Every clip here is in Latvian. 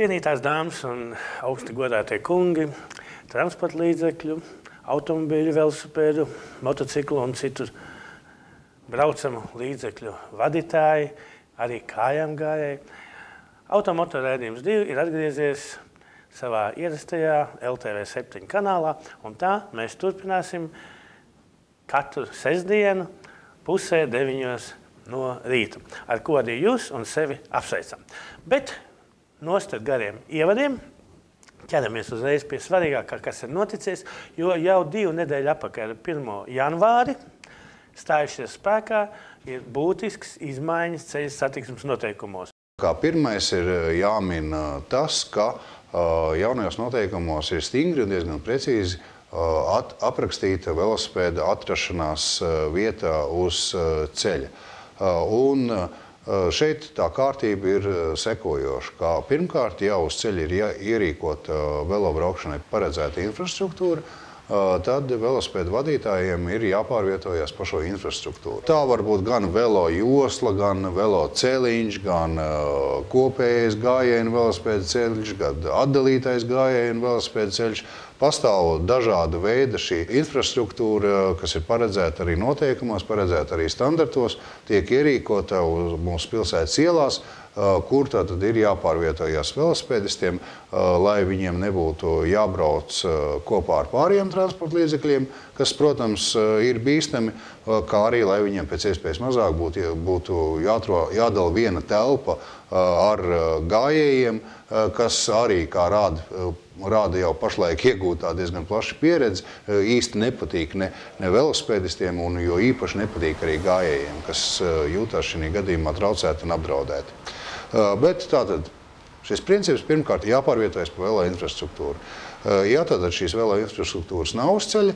Cienītās dāmas un augsti godātie kungi, transporta līdzekļu, automobīļu, velosipēdu, motociklu un citu braucamu līdzekļu vadītāji, arī kājām gājēji. Automoto raidījums 2 ir atgriezies savā ierastajā LTV7 kanālā, un tā mēs turpināsim katru sestdienu pusē 9 no rīta, ar ko arī jūs un sevi apsveicam. Bet nostart gariem ievadiem, ķeramies uzreiz pie svarīgākā, kas ir noticies, jo jau 2 nedēļu atpakaļ 1. janvāri stājušies spēkā ir būtisks izmaiņas ceļu satiksmes noteikumos. Kā pirmais ir jāmin tas, ka jaunajos noteikumos ir stingri un diezgan precīzi aprakstīta velosipēda atrašanās vieta uz ceļa. Un šeit tā kārtība ir sekojoša, ka pirmkārt jau uz ceļa ir ierīkota velobraukšanai paredzēta infrastruktūra, tad velosipēdu vadītājiem ir jāpārvietojas pa šo infrastruktūru. Tā var būt gan velo josla, gan velo ceļiņš, gan kopējais gājēju velosipēdu ceļš, gan atdalītais gājēju velosipēdu ceļš. Pastāv dažāda veida šī infrastruktūra, kas ir paredzēta arī noteikumos, paredzēta arī standartos, tiek ierīkota uz mūsu pilsētas ielās, kur tad ir jāpārvietojas velosipēdistiem, lai viņiem nebūtu jābrauc kopā ar pārējiem transporta līdzekļiem, kas, protams, ir bīstami, kā arī, lai viņiem pēc iespējas mazāk būtu jādala viena telpa ar gājējiem, kas arī, kā rāda jau pašlaik iegūtā diezgan plaša pieredze, īsti nepatīk ne velosipēdistiem, un jo īpaši nepatīk arī gājējiem, kas jūtās šī gadījumā traucēti un apdraudēti. Bet tātad šis princips pirmkārt jāpārvietojas pa velo infrastruktūru. Ja tātad šīs velo infrastruktūras nav uz ceļa,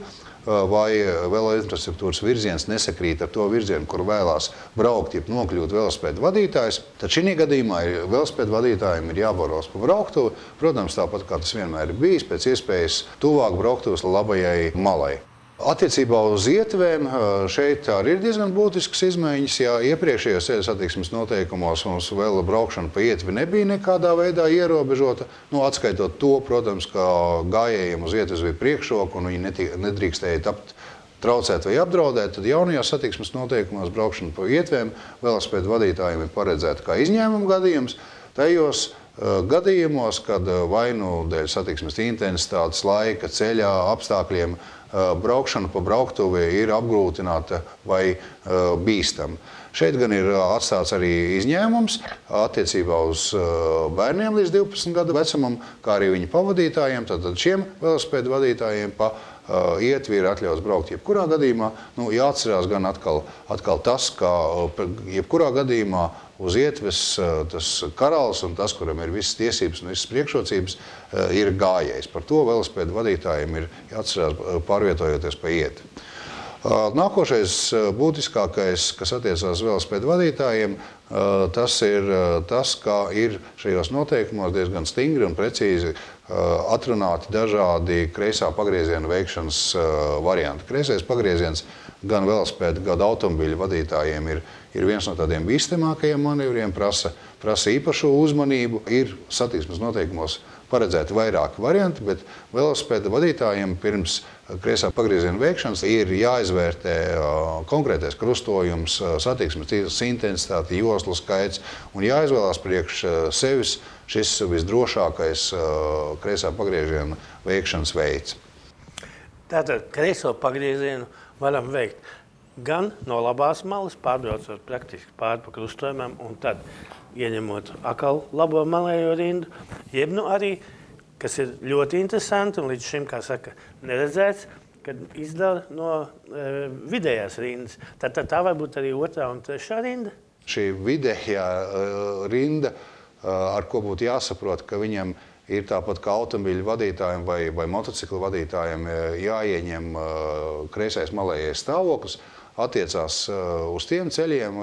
vai velo infrastruktūras virziens nesakrīt ar to virzienu, kur vēlās braukt, ja nokļūt velosipēdu vadītājs, tad šī gadījumā velosipēdu vadītājiem ir jābaros pa brauktuvi, protams, tāpat kā tas vienmēr ir bijis, pēc iespējas tuvāk brauktuves labajai malai. Attiecībā uz ietvēm šeit arī ir diezgan būtiskas izmaiņas. Ja iepriekšējos ceļu satiksmes noteikumos mums velo braukšana pa ietvi nebija nekādā veidā ierobežota, atskaitot to, protams, ka gājējiem uz ietves bija priekšroka un viņi nedrīkstēja tapt traucēt vai apdraudēt, tad jaunajos satiksmes noteikumos braukšana pa ietvēm velosipēdu vadītājiem ir paredzēta kā izņēmuma gadījums. Tajos gadījumos, kad vai nu dēļ satiksmes intensitātes, laika, ceļā, apstākļiem braukšana pa brauktuvi ir apgrūtināta vai bīstama. Šeit gan ir atstāts arī izņēmums attiecībā uz bērniem līdz 12 gadu vecumam, kā arī viņu pavadītājiem. Tad šiem velosipēdu vadītājiem pa ietvi ir atļauts braukt jebkurā gadījumā. Jāatcerās gan atkal tas, ka jebkurā gadījumā uz ietves tas karalis un tas, kuram ir visas tiesības un visas priekšrocības, ir gājējs. Par to velosipēdu vadītājiem ir jāatcerās pārvietojoties pa ietvi. Nākošais būtiskākais, kas attiecās uz velosipēdu vadītājiem, tas ir tas, ka ir šajos noteikumos diezgan stingri un precīzi atrunāti dažādi kreisā pagrieziena veikšanas varianti. Kreisais pagrieziens gan velosipēdu, gan automobīļu vadītājiem ir viens no tādiem bīstamākajiem manevriem, prasa īpašu uzmanību. Ir satiksmes noteikumos paredzēti vairāki varianti, bet velosipēda vadītājiem pirms kreisā pagrieziena veikšanas ir jāizvērtē konkrētais krustojums, satiksmes intensitāte, joslu skaits un jāizvēlās priekš sevis šis visdrošākais kreisā pagrieziena veikšanas veids. Tātad kreiso pagriezienu varam veikt gan no labās malas, pārbraucot praktiski pāri pa krustojumam un tad ieņemot atkal labo malējo rindu, jeb arī, kas ir ļoti interesanti un līdz šim, kā saka, neredzēts, kad izdala no vidējās rindas. Tad tā var būt arī 2. un 3. rinda? Šī vidējā rinda, ar ko būtu jāsaprot, ka viņam ir tāpat kā automobīļu vadītājiem vai motociklu vadītājiem jāieņem kreisais malējais stāvoklis, attiecās uz tiem ceļiem,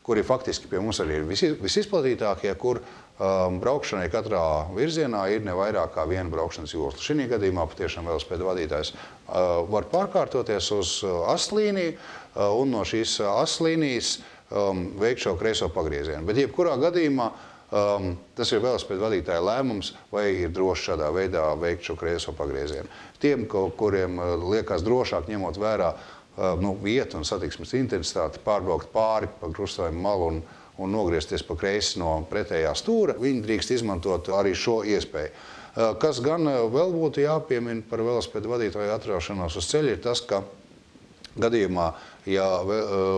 kuri faktiski pie mums arī ir visizplatītākie, kur braukšanai katrā virzienā ir ne vairāk kā viena braukšanas josla. Šī gadījumā patiešām velosipēdu vadītājs var pārkārtoties uz aslīniju un no šīs aslīnijas veikt šo kreiso pagriezienu. Bet jebkurā gadījumā Tas ir velosipēdu vadītāja lēmums, vai ir droši šādā veidā veikt šo kreiso pagriezienu. Tiem, kuriem liekas drošāk ņemot vērā vietu un satiksmes intensitāti, pārbraukt pāri pa krustojumu malu un nogriezties pa kreisi no pretējā stūra, viņi drīkst izmantot arī šo iespēju. Kas gan vēl būtu jāpiemina par velosipēdu vadītāju atraušanos uz ceļa, ir tas, ka gadījumā, ja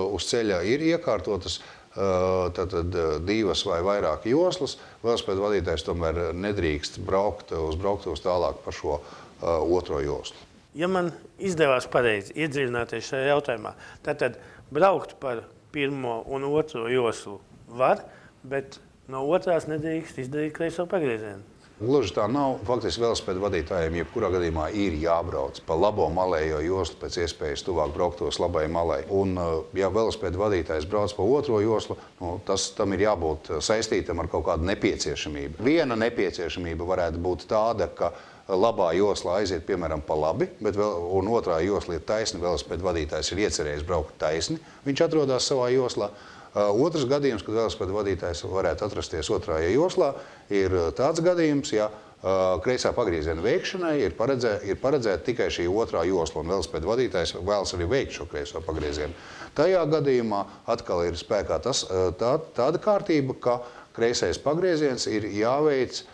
uz ceļa ir iekārtotas tātad divas vai vairāk joslas, velosipēdu vadītājs tomēr nedrīkst braukt uz brauktuves tālāk par šo otro joslu. Ja man izdevās pareizi iedziļināties šajā jautājumā, tad braukt par pirmo un otro joslu var, bet no otrās nedrīkst izdarīt kreiso pagriezienu. Gluži tā nav. Faktiski velosipēdu vadītājiem jebkurā gadījumā ir jābrauc pa labo malējo joslu pēc iespējas tuvāk brauktos labai malai. Un, ja velosipēdu vadītājs brauc pa otro joslu, tam ir jābūt saistītam ar kaut kādu nepieciešamību. Viena nepieciešamība varētu būt tāda, ka labā josla aiziet, piemēram, pa labi, un otrā josla ir taisni, velosipēdu vadītājs ir iecerējis braukt taisni, viņš atrodas savā joslā. Otrs gadījums, kad velosipēdu vadītājs varētu atrasties otrajā joslā, ir tāds gadījums, ja kreisā pagrieziena veikšanai ir paredzēta tikai šī otrā josla, un velosipēdu vadītājs vēlas arī veikt šo kreiso pagriezienu. Tajā gadījumā atkal ir spēkā tāda kārtība, ka kreisais pagrieziens ir jāveic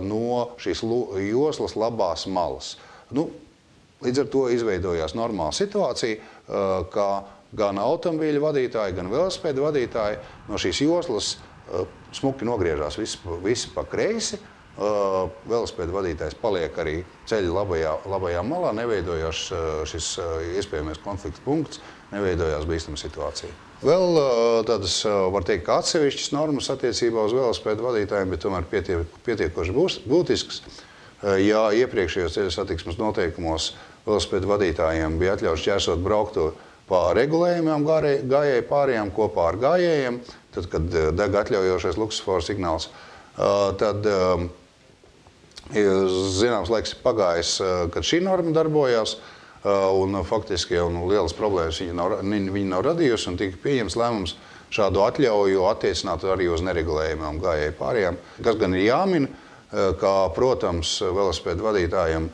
no šīs joslas labās malas. Līdz ar to izveidojās normāla situācija, ka gan automobīļu vadītāji, gan velosipēdu vadītāji no šīs joslas smuki nogriežās visi pa kreisi. Velosipēdu vadītājs paliek arī ceļa labajā malā, neveidojās šis iespējamais konflikta punkts, neveidojās bīstama situācija. Vēl tādas, var teikt, ka atsevišķas normas attiecībā uz velosipēdu vadītājiem, bet tomēr pietiekoši būtisks. Ja iepriekšējos ceļa satiksmes noteikumos velosipēdu vadītājiem bija atļauts šķērsot brauktuvi pa regulējumiem gājēju pārējām kopā ar gājējiem, tad, kad deg atļaujošais luksofora signāls, tad zināms laiks ir pagājis, kad šī norma darbojās, un faktiski jau lielas problēmas viņi nav radījusi, un tika pieņems lēmums šādu atļauju attiecināt arī uz neregulējumiem gājēju pārējām. Kas gan ir jāmin, ka, protams, velosipēdu vadītājiem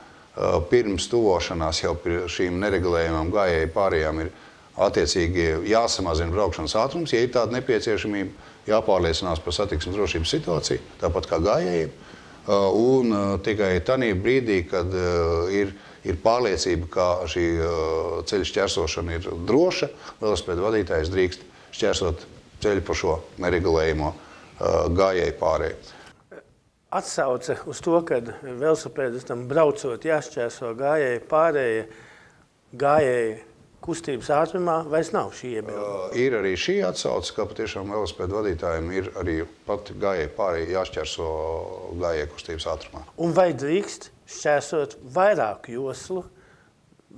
pirms tuvošanās jau pie šīm neregulējumām gājēju pārējām ir attiecīgi jāsamazina braukšanas ātrums, ja ir tāda nepieciešamība, jāpārliecinās par satiksmes drošības situāciju, tāpat kā gājējiem. Un tikai tanī brīdī, kad ir pārliecība, ka šī ceļa šķērsošana ir droša, velosipēdu vadītājs drīkst šķērsot ceļu pa šo neregulējumu gājēju pārēju. Atsauce uz to, ka velosipēdistam braucot jāšķērso gājēju pārēja gājēju kustības ātrumā, vairs nav šī iebilduma. Ir arī šī atsauce, ka patiešām velosipēdu vadītājiem ir arī pat gājēju pārēja jāšķērso gājēju kustības ātrumā. Un vai drīkst šķērsot vairāku joslu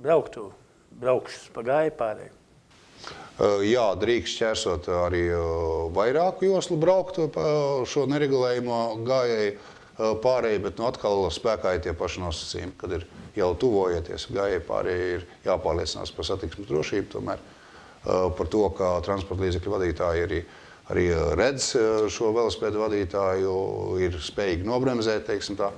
braukšus pa gājēju pārēju? Jā, drīkst šķērsot arī vairāku joslu braukt pa šo neregulējumo gājēju pārēju, bet atkal spēkā ir tie paši nosacījumi, kad ir jau tuvojieties gājēju pārēju, ir jāpārliecinās par satiksmes drošību, tomēr par to, ka transporta līdzekļu vadītāji arī redz šo velosipēdu vadītāju, ir spējīgi nobremzēt, teiksim tā,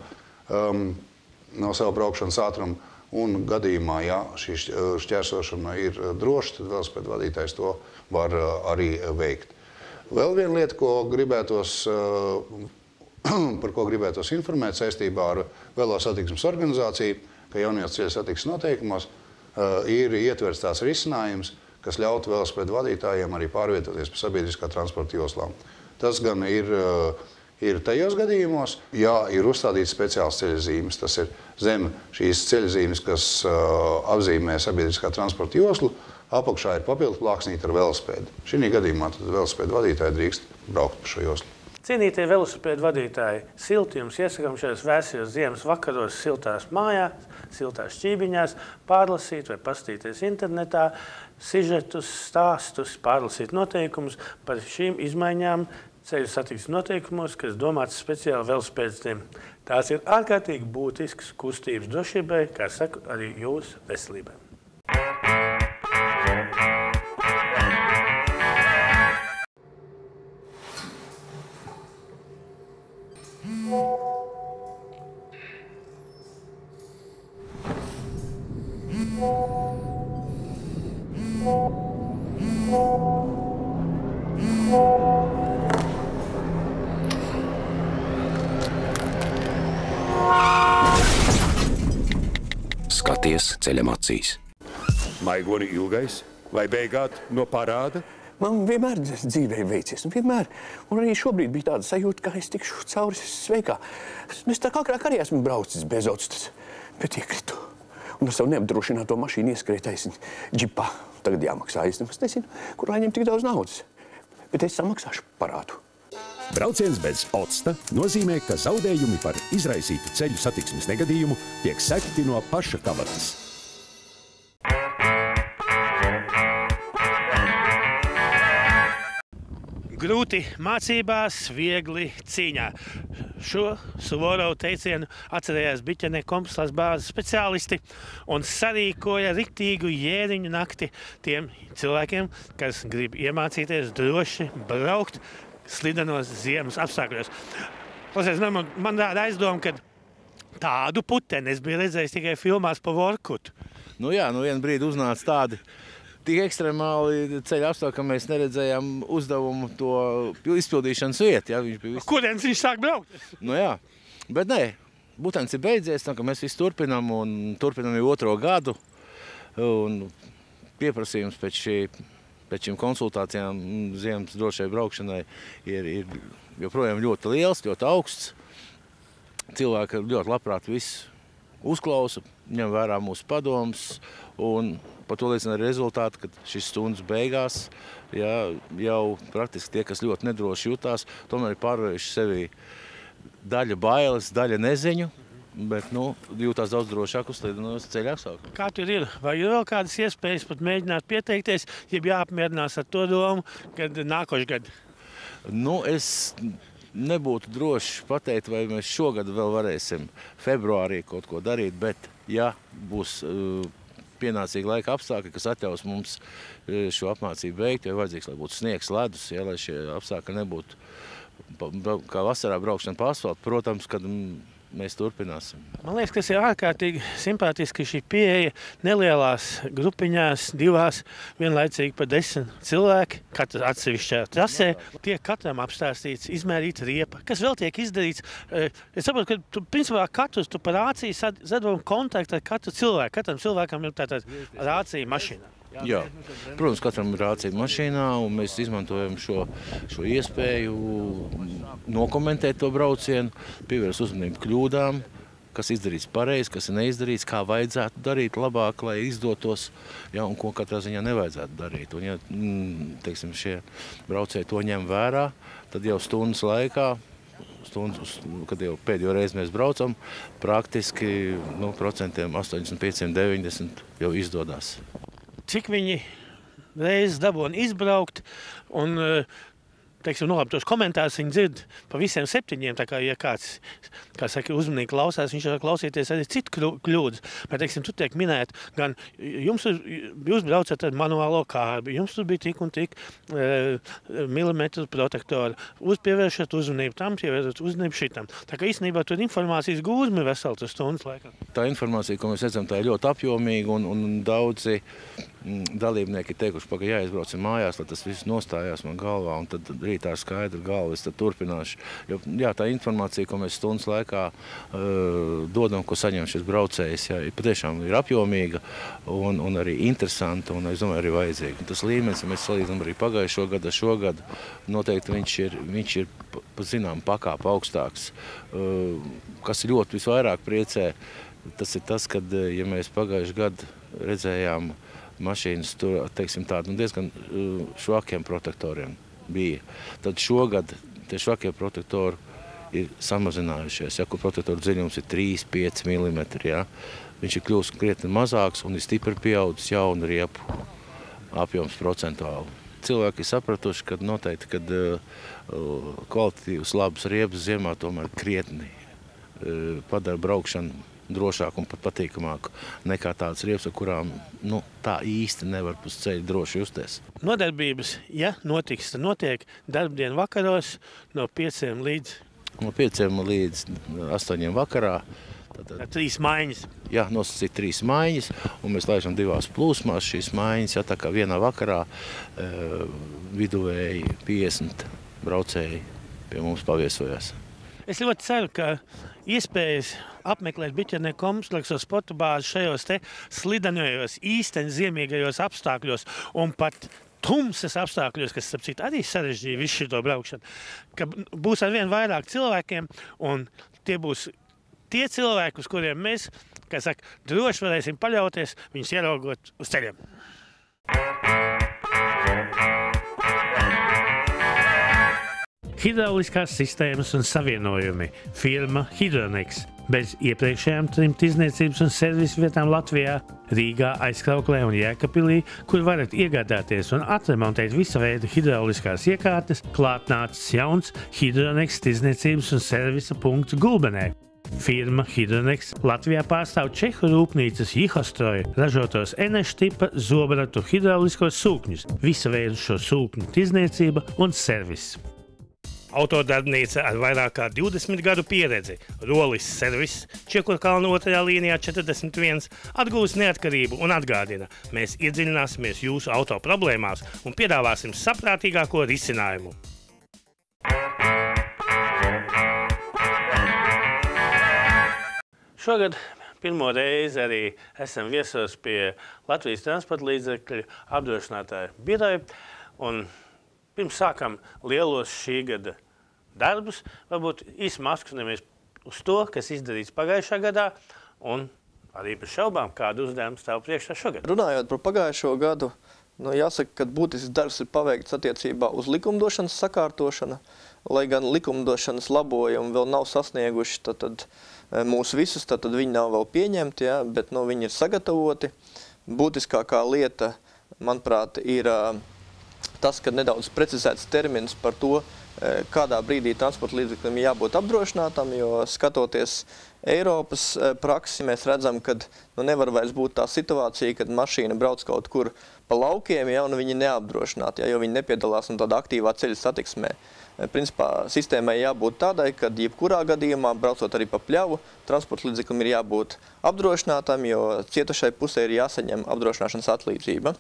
no savu braukšanas ātrumu. Un gadījumā, ja šī šķērsošana ir droša, tad velosipēdu vadītājs to var arī veikt. Vēl viena lieta, par ko gribētos informēt saistībā ar Velo satiksmes organizāciju, ka jaunajos ceļa satiksmes noteikumos ir ietverts tās risinājums, kas ļautu velosipēdu vadītājiem arī pārvietoties pa sabiedriskā transporta joslām. Tas gan ir tajos gadījumos, ja ir uzstādīts speciāls ceļazīmes. Tas ir zem šīs ceļazīmes, kas apzīmē sabiedriskā transporta joslu, apakšā ir papildu plāksnīte ar velosipēdu. Šī gadījumā tad velosipēdu vadītāji drīkst braukt pa šo joslu. Cienītie velosipēdu vadītāji, silti jums iesakām šajos vēsajos ziemas vakaros siltās mājās, siltās šķībiņās, pārlasīt vai pastīties internetā, sižetus, stāstus, pārlasīt noteikumus par šīm izmaiņām ceļu satiksmes noteikumos, kas domāts speciāli velosipēdistiem. Tās ir ārkārtīgi būtisks kustības drošībai, kā saku, arī jūsu veselībai. Mājas ceļam acīs. Maigoni ilgais vai beigāt no parāda? Man vienmēr dzīvē veicies, vienmēr. Un arī šobrīd bija tāda sajūta, ka es tikšu cauri sveikā. Es tā kā agrāk arī esmu braucis bez otstas, bet iekritu. Un ar savu neapdrošināto mašīnu ieskrēju taisni džipā. Tagad jāmaksā, es nemaz nezinu, kur lai ņem tik daudz naudas. Bet es samaksāšu parādu. Brauciens bez octa nozīmē, ka zaudējumi par izraisītu ceļu satiksmes negadījumu tiek sekti no paša kabatas. Grūti mācībās, viegli cīņā. Šo Suvorovu teicienu atcerējās Biķene kompaslas bāzes speciālisti un sarīkoja riktīgu jēriņu nakti tiem cilvēkiem, kas grib iemācīties droši braukt slidenos ziemas apstākļos. Klausies, man tāda aizdoma, ka tādu puteni es biju redzējis tikai filmās pa Vorkutu. Nu jā, vienu brīdi uznāca tādi tik ekstremāli ceļa apstākļi, ka mēs neredzējām uzdevumu to izpildīšanas vietu. Ja? Kurienes viņš sāk braukt? Nu jā, bet nē, būtens ir beidzies, ka mēs visu turpinām un turpinām jau 2. gadu. Un pieprasījums pēc šīm konsultācijām ziemas drošai braukšanai ir joprojām ļoti liels, ļoti augsts. Cilvēki ļoti labprāt visu uzklausa, ņem vērā mūsu padomus un par to liecina arī rezultāti, ka šis stundas beigās jau praktiski tie, kas ļoti nedroši jutās, tomēr ir pārvarējuši sevi daļa bailes, daļa neziņu, bet jūtās daudz drošāk uz slidenos ceļa apstākļiem. Kā tur ir? Vai ir vēl kādas iespējas pat mēģināt pieteikties, ja jāapmierinās ar to domu, kad nākošu gadu? Es nebūtu droši pateikt, vai mēs šogad vēl varēsim februārī kaut ko darīt, bet ja būs pienācīgi laika apstākļi, kas atļaus mums šo apmācību veikt, jo vajadzīgs, lai būtu sniegs, ledus, lai šie apstākļi nebūtu kā vasarā braukšana pa asfaltu. Protams, kad mēs turpināsim. Man liekas, kas ir ārkārtīgi simpātiski šī pieeja nelielās grupiņās, 2, vienlaicīgi pa 10 cilvēki, katrs atsevišķā trasē. Tiek katram apstāstīts, izmērīta riepa, kas vēl tiek izdarīts. Es saprotu, ka principā katrs tu par rāciju sadod kontaktu ar katru cilvēku. Katram cilvēkam ir tātad rācija mašīnā. Jā, protams, katram ir rācija mašīnā, un mēs izmantojam šo iespēju nokomentēt to braucienu, pievērst uzmanību kļūdām, kas izdarīts pareizi, kas ir neizdarīts, kā vajadzētu darīt labāk, lai izdotos, un ko katrā ziņā nevajadzētu darīt. Un ja, teiksim, šie braucēji to ņem vērā, tad jau stundas laikā, kad jau pēdējo reizi mēs braucam, praktiski 85–90% jau izdodās. Cik viņi reizes dabūna izbraukt un, teiksim, tos komentārus viņi dzird pa visiem 7, tā kā, ja kāds, kā saka, uzmanīgi klausās, viņš var klausīties arī citu kļūdas. Bet, teiksim, tu tiek minēt, gan jūs braucat ar manuālo kārbi, jums tur bija tik un tik milimetru protektoru, pievēršat uzmanību tam, pievēršat uzmanību šitam. Tā kā īstenībā tur informācijas gūzmi veseli tas stundas laikā. Tā informācija, ko mēs redzam, tā ir ļoti apjomīga un daudzi dalībnieki teikuši, ka jāizbraucam mājās, lai tas viss nostājās man galvā, un tad rītā ar skaidru galvu es tad turpināšu. Jo, tā informācija, ko mēs stundas laikā dodam, ko saņem šis braucējs, patiešām ir apjomīga un arī interesanta, un es domāju, arī vajadzīga. Tas līmenis, ja mēs salīdzinām arī pagājušo gadu ar šo gadu, noteikti viņš ir zinām pakāpe augstāks. Kas ļoti visvairāk priecē, tas ir tas, kad, ja mēs pagājušajā gadu redzējām mašīnas tur, teiksim, tādu diezgan švakiem protektoriem bija. Tad šogad tie švakie protektori ir samazinājušies, kur protektoru dziļums ir 3–5 mm. Viņš ir kļūst krietni mazāks un ir stipri pieaudzis jaunu riepu apjoms procentuāli. Cilvēki ir sapratuši, ka noteikti, kad kvalitatīvas labas riepas ziemā tomēr krietni padara braukšanu drošāku un pat patīkamāku nekā tādas riepas, ar kurām tā īsti nevar pus ceļu droši justies. Nodarbības, ja notiks, tad notiek darbdienu vakaros no 5 līdz? No 5 līdz 8 vakarā. Tad 3 maiņas? Jā, nosacīt 3 maiņas, un mēs laižam 2 plūsmās šīs maiņas, tā kā vienā vakarā viduvēji 50 braucēji pie mums paviesojās. Es ļoti ceru, ka iespējas apmeklēt biķernieku kompleksu sporta bāzi šajos te slidenajos, īsteni ziemīgajos apstākļos un pat tumsas apstākļos, kas, starp citu, arī sarežģīja visu šito braukšanu, ka būs arvien vairāk cilvēkiem, un tie būs tie cilvēki, uz kuriem mēs, kā saka, droši varēsim paļauties, viņus ieraugot uz ceļiem. Hidrauliskās sistēmas un savienojumi. Firma Hydronex. Bez iepriekšējām 3 tirdzniecības un servisu vietām Latvijā, Rīgā, Aizkrauklē un Jēkabpilī, kur varat iegādāties un atremontēt visa veida hidrauliskās iekārtas, klātnācis jauns Hydronex tirdzniecības un servisa punkts Gulbenē. Firma Hydronex Latvijā pārstāv čehu rūpnīcas Jihostroja ražotos Eneš tipa zobratu hidrauliskos sūkņus, visa veida šo sūkņu tirdzniecība un servis. Autodarbnīca ar vairāk kā 20 gadu pieredzi, Rolis servis, Čiekurkalna 2. līnijā 41, atgūs neatkarību un atgādina, mēs iedziļināsimies jūsu auto problēmās un piedāvāsim saprātīgāko risinājumu. Šogad pirmo reizi arī esam viesos pie Latvijas transporta līdzekļu apdrošinātāju biroja, un pirms sākam lielos šī gada darbus, varbūt īsumā apskatāmies uz to, kas izdarīts pagājušā gadā, un arī par šaubām, kādu uzdevumu stāv priekšā šogad. Runājot par pagājušo gadu, jāsaka, ka būtisks darbs ir paveikts attiecībā uz likumdošanas sakārtošanu, lai gan likumdošanas labojumi vēl nav sasnieguši, tad mūs visus, tad viņi nav vēl pieņemti, ja, bet viņi ir sagatavoti. Būtiskākā lieta, manuprāt, ir tas, ka nedaudz precizēts termins par to, kādā brīdī transporta līdzeklim jābūt apdrošinātam, jo skatoties Eiropas praksi, mēs redzam, ka nevar vairs būt tā situācija, kad mašīna brauc kaut kur pa laukiem, ja, un viņi neapdrošināti, ja, jo viņi nepiedalās tādā aktīvā ceļa satiksmē. Principā sistēmai jābūt tādai, ka jebkurā gadījumā, braucot arī pa pļavu, transporta līdzeklim ir jābūt apdrošinātam, jo cietušai pusē ir jāsaņem apdrošināšanas atlīdzība.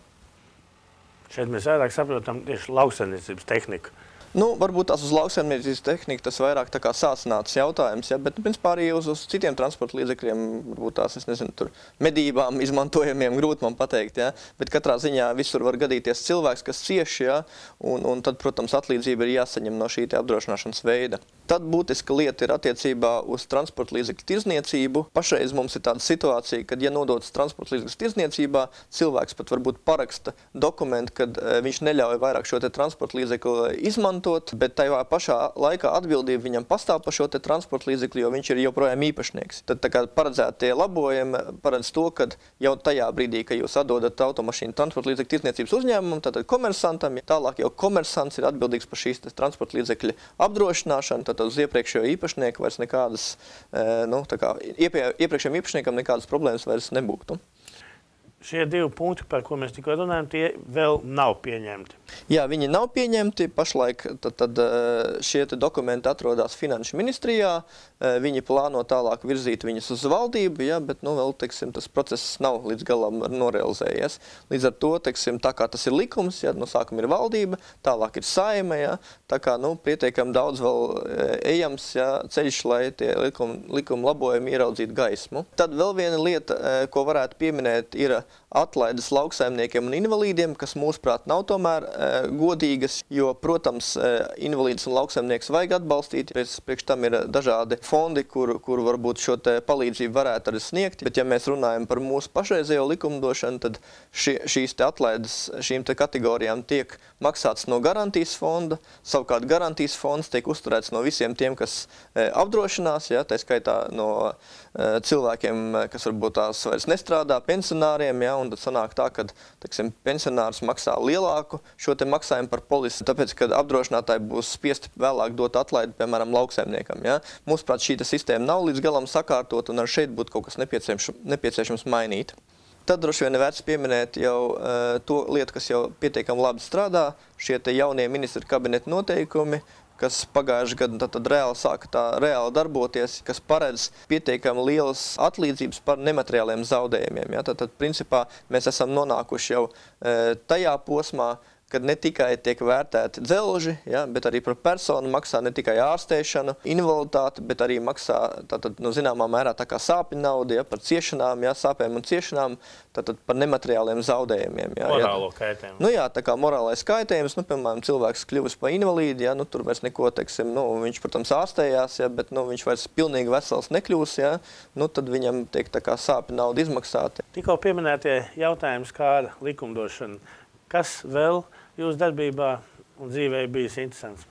Šeit mēs vairāk saprotam tieši lauksaimniecības tehniku. Varbūt tās uz lauksaimniecības tehniku tas vairāk tā kā sācināts jautājums, ja, bet principā arī uz citiem transporta līdzekļiem, varbūt tās, es nezinu, tur medībām izmantojamiem, grūti man pateikt, ja, bet katrā ziņā visur var gadīties cilvēks, kas cieš, ja, un tad, protams, atlīdzība ir jāsaņem no šī apdrošināšanas veida. Tad būtiska lieta ir attiecībā uz transporta līdzekļu tirdzniecību. Pašreiz mums ir tāda situācija, kad, ja nodotas transporta līdzekļu tirdzniecībā, cilvēks pat varbūt paraksta dokumentu, kad viņš neļauj vairāk šo te transporta līdzekļu izmantot, bet tajā pašā laikā atbildība viņam pastāv par šo te transporta līdzekļu, jo viņš ir joprojām īpašnieks. Tad tā kā paredzētie labojumi paredz to, ka jau tajā brīdī, kad jūs atdodat automašīnu transporta līdzekļu tirdzniecības uzņēmumam, tātad komersantam, tālāk jau komersants ir atbildīgs par šīs transporta līdzekļu apdrošināšanu, tad uz iepriekšējo īpašnieku vairs nekādas, iepriekšējiem īpašniekam nekādas problēmas vairs nebūtu. Šie 2 punkti, par ko mēs tikko runājam, tie vēl nav pieņemti. Jā, viņi nav pieņemti. Pašlaik tad šie dokumenti atrodas Finanšu ministrijā. Viņi plāno tālāk virzīt viņus uz valdību, ja, bet vēl, teiksim, tas process nav līdz galam norealizējies. Līdz ar to, teiksim, tā kā tas ir likums, ja, no sākuma ir valdība, tālāk ir saime, ja, tā kā, pietiekami daudz vēl ejams, ja, ceļš, lai tie likuma labojumi ieraudzītu gaismu. Tad vēl viena lieta, ko varētu pieminēt, ir atlaides lauksaimniekiem un invalīdiem, kas mūsuprāt nav tomēr godīgas, jo, protams, invalīdus un lauksaimnieks vajag atbalstīt. Priekš tam ir dažādi fondi, kur varbūt šo te palīdzību varētu arī sniegt, bet ja mēs runājam par mūsu pašreizējo likumdošanu, tad šīs te atlaides šīm te kategorijām tiek maksāts no garantijas fonda, savukārt garantijas fonds tiek uzturēts no visiem tiem, kas apdrošinās, ja, tā skaitā no cilvēkiem, kas varbūt tās vairs nestrādā, pensionāriem, ja, un tad sanāk tā, ka, teiksim, pensionārs maksā lielāku šo te maksājumu par polisi, tāpēc, kad apdrošinātāji būs spiesti vēlāk dot atlaidi, piemēram, lauksaimniekam. Ja. Mūsuprāt, šī sistēma nav līdz galam sakārtot, un ar šeit būtu kaut kas nepieciešams mainīt. Tad droši vien ir vērts pieminēt jau to lietu, kas jau pietiekami labi strādā, šie te jaunie ministra kabineta noteikumi, kas pagājuši gadu tad reāli sāka reāli darboties, kas paredz pietiekami lielas atlīdzības par nemateriāliem zaudējumiem. Ja? Tad principā mēs esam nonākuši jau tajā posmā, kad ne tikai tiek vērtēti dzelži, ja, bet arī par personu maksā ne tikai ārstēšanu, invaliditāti, bet arī maksā tātad, nu, zināmā mērā tā kā sāpju naudu, ja, par ciešanām, ja, sāpēm un ciešanām, tātad par nemateriāliem zaudējumiem. Ja, morālo kaitējumu. Nu jā, tā kā morālais kaitējums, nu, piemēram, cilvēks kļuvis pa invalīdi, ja, nu, tur vairs neko, teiksim, nu, viņš, protams, ārstējās, ja, bet, nu, viņš vairs pilnīgi vesels nekļūs, ja, nu, tad viņam tiek tā kā sāpju nauda izmaksāta. Tikko pieminētie jautājums kā ar likumdošanu. Kas vēl jūsu darbībā un dzīvē bijis interesants?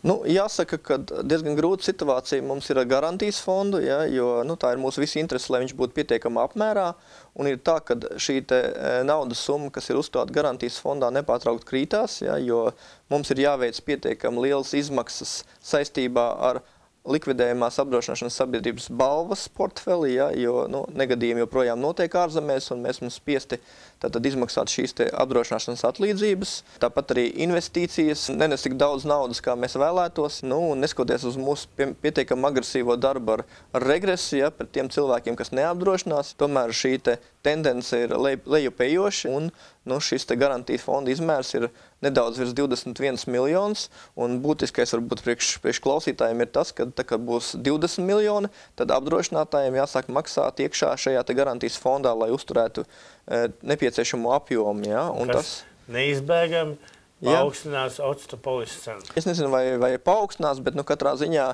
Nu, jāsaka, ka diezgan grūta situācija mums ir ar garantijas fondu, ja, jo nu, tā ir mūsu visi interesi, lai viņš būtu pietiekamā apmērā. Un ir tā, ka šī naudas summa, kas ir uzstāta garantijas fondā, nepārtraukt krītās, ja, jo mums ir jāveic pietiekami lielas izmaksas saistībā ar likvidējumās apdrošināšanas sabiedrības balvas portfeli, ja, jo nu, negadījumi joprojām notiek ārzemēs, un mēs mums spiesti tātad izmaksāt šīs apdrošināšanas atlīdzības. Tāpat arī investīcijas nenes tik daudz naudas, kā mēs vēlētos. Nu, un neskatoties uz mūsu pietiekami agresīvo darbu ar regresu, ja, pret tiem cilvēkiem, kas neapdrošinās, tomēr šī tendence ir lejupējoša, un nu, šis garantijas fonda izmērs ir nedaudz virs 21 miljonus, un būtiskais varbūt priekš klausītājiem ir tas, ka tā, kad būs 20 miljoni, tad apdrošinātājiem jāsāk maksāt iekšā šajā garantijas fondā, lai uzturētu nepieciešamo apjomu. Ja? Un kas neizbēgami paaugstinās octa polises cenu. Es nezinu, vai paaugstinās, bet nu, katrā ziņā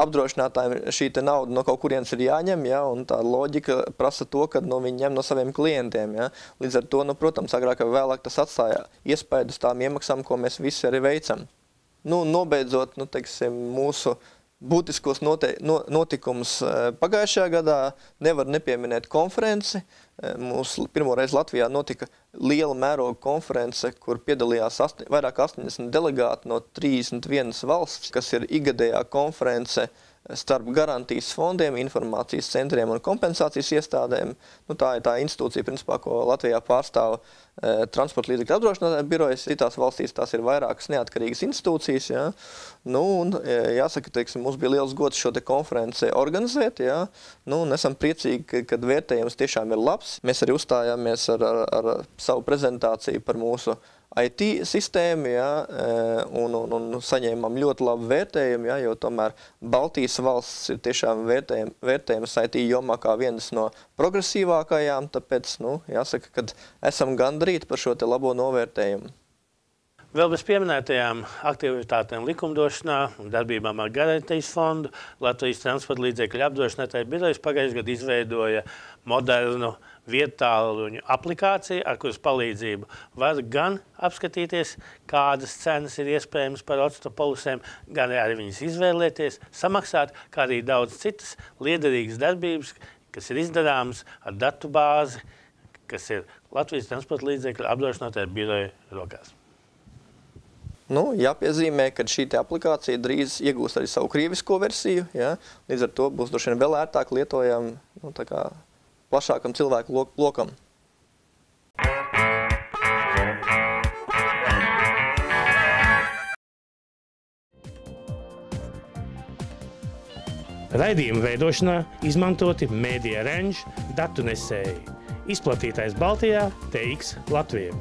apdrošinātājiem šī nauda no kaut kurienes ir jāņem, ja? Un tā loģika prasa to, ka nu, viņi ņem no saviem klientiem. Ja? Līdz ar to, nu, protams, agrāk vai vēlāk tas atstāja iespēju uz tām iemaksām, ko mēs visi arī veicam. Nu, nobeidzot, nu, teiksim, mūsu būtiskos notikumus pagājušajā gadā nevar nepieminēt konferenci. Mums pirmoreiz Latvijā notika liela mēroga konference, kur piedalījās vairāk 80 delegāti no 31 valsts, kas ir ikgadējā konference starp garantijas fondiem, informācijas centriem un kompensācijas iestādēm. Nu, tā ir tā institūcija, principā, ko Latvijā pārstāv transporta līdzekļu apdrošinātāju birojas. Citās valstīs tās ir vairākas neatkarīgas institūcijas. Ja. Nu, un, jāsaka, teiksim, mums bija liels gods šo konferenci organizēt. Ja. Nu, un esam priecīgi, kad vērtējums tiešām ir labs. Mēs arī uzstājāmies ar savu prezentāciju par mūsu IT sistēmu, ja, un saņēmām ļoti labu vērtējumu, ja, jo tomēr Baltijas valsts ir tiešām vērtējumas IT jomā kā vienas no progresīvākajām, tāpēc, nu, jāsaka, kad esam gandrīti par šo labo novērtējumu. Vēl bez pieminētajām aktivitātēm likumdošanā un darbībām ar garantijas fondu Latvijas transporta līdzekļu apdrošinātāju birojas pagājušajā gadā izveidoja modernu viedtālruņu aplikāciju, ar kuras palīdzību var gan apskatīties, kādas cenas ir iespējams par octa polisēm, gan arī viņas izvēlēties, samaksāt, kā arī daudz citas liederīgas darbības, kas ir izdarāmas ar datu bāzi, kas ir Latvijas transporta līdzekļu apdrošinātāju biroja rokās. Nu, jāpiezīmē, ka šī aplikācija drīz iegūs arī savu krievisko versiju, ja? Līdz ar to būs droši vien vēl ērtāk lietojam, nu, tā kā plašākam cilvēku lokam. Raidījuma veidošanā izmantoti Media Range datu nesēji. Izplatītājs Baltijā TX Latvija.